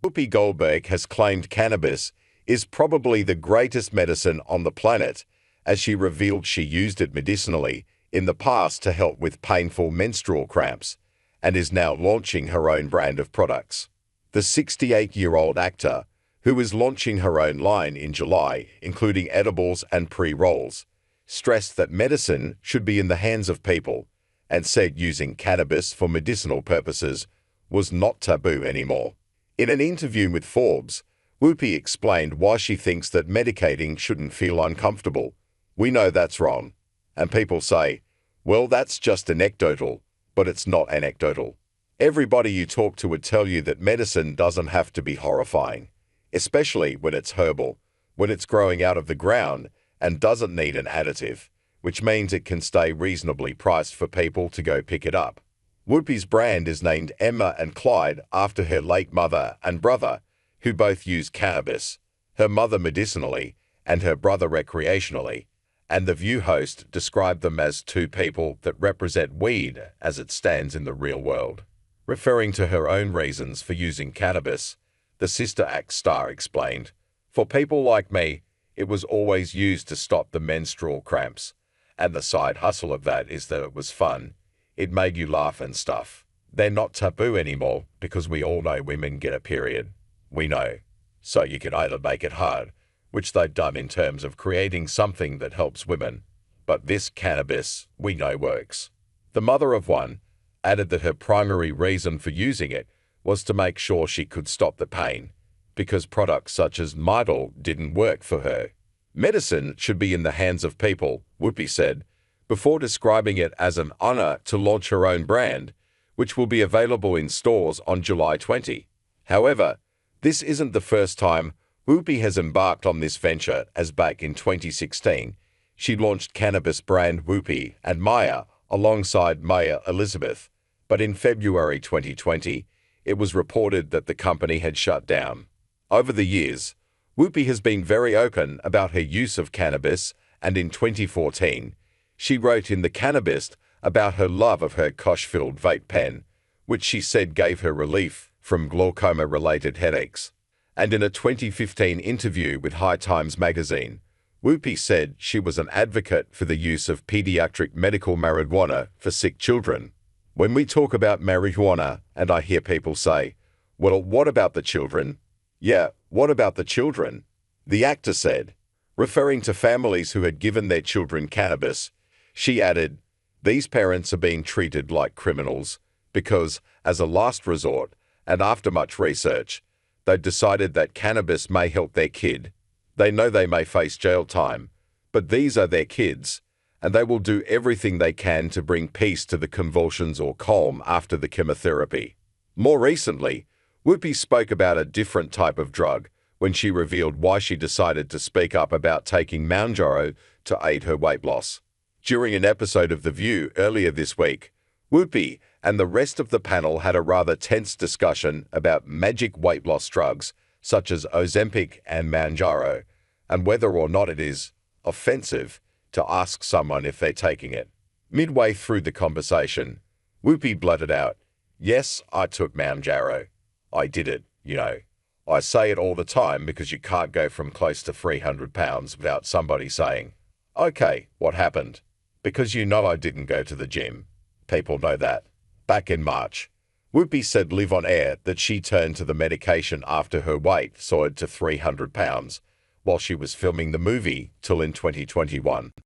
Whoopi Goldberg has claimed cannabis is probably the greatest medicine on the planet, as she revealed she used it medicinally in the past to help with painful menstrual cramps, and is now launching her own brand of products. The 68-year-old actor, who is launching her own line in July, including edibles and pre-rolls, stressed that medicine should be in the hands of people and said using cannabis for medicinal purposes was not taboo anymore. In an interview with Forbes, Whoopi explained why she thinks that medicating shouldn't feel uncomfortable. "We know that's wrong. And people say, well, that's just anecdotal, but it's not anecdotal. Everybody you talk to would tell you that medicine doesn't have to be horrifying, especially when it's herbal, when it's growing out of the ground and doesn't need an additive, which means it can stay reasonably priced for people to go pick it up." Whoopi's brand is named Emma and Clyde after her late mother and brother, who both use cannabis, her mother medicinally and her brother recreationally, and The View host described them as two people that represent weed as it stands in the real world. Referring to her own reasons for using cannabis, the Sister Act star explained, "For people like me, it was always used to stop the menstrual cramps, and the side hustle of that is that it was fun. It made you laugh and stuff. They're not taboo anymore because we all know women get a period. We know. So you can either make it hard, which they've done in terms of creating something that helps women, but this cannabis, we know works." The mother of one added that her primary reason for using it was to make sure she could stop the pain, because products such as Midol didn't work for her. "Medicine should be in the hands of people," Whoopi said, before describing it as an honor to launch her own brand, which will be available in stores on July 20. However, this isn't the first time Whoopi has embarked on this venture, as back in 2016, she launched cannabis brand Whoopi and Maya alongside Maya Elizabeth, but in February 2020, it was reported that the company had shut down. Over the years, Whoopi has been very open about her use of cannabis, and in 2014, she wrote in The Cannabist about her love of her kosh-filled vape pen, which she said gave her relief from glaucoma-related headaches. And in a 2015 interview with High Times magazine, Whoopi said she was an advocate for the use of pediatric medical marijuana for sick children. "When we talk about marijuana and I hear people say, well, what about the children? Yeah, what about the children?" the actor said. Referring to families who had given their children cannabis, she added, "These parents are being treated like criminals because, as a last resort, and after much research, they decided that cannabis may help their kid. They know they may face jail time, but these are their kids, and they will do everything they can to bring peace to the convulsions or calm after the chemotherapy." More recently, Whoopi spoke about a different type of drug when she revealed why she decided to speak up about taking Mounjaro to aid her weight loss. During an episode of The View earlier this week, Whoopi and the rest of the panel had a rather tense discussion about magic weight loss drugs such as Ozempic and Mounjaro, and whether or not it is offensive to ask someone if they're taking it. Midway through the conversation, Whoopi blurted out, "Yes, I took Mounjaro. I did it, you know. I say it all the time because you can't go from close to 300 pounds without somebody saying, 'Okay, what happened?' Because you know I didn't go to the gym. People know that." Back in March, Whoopi said live on air that she turned to the medication after her weight soared to 300 pounds while she was filming the movie Till in 2021.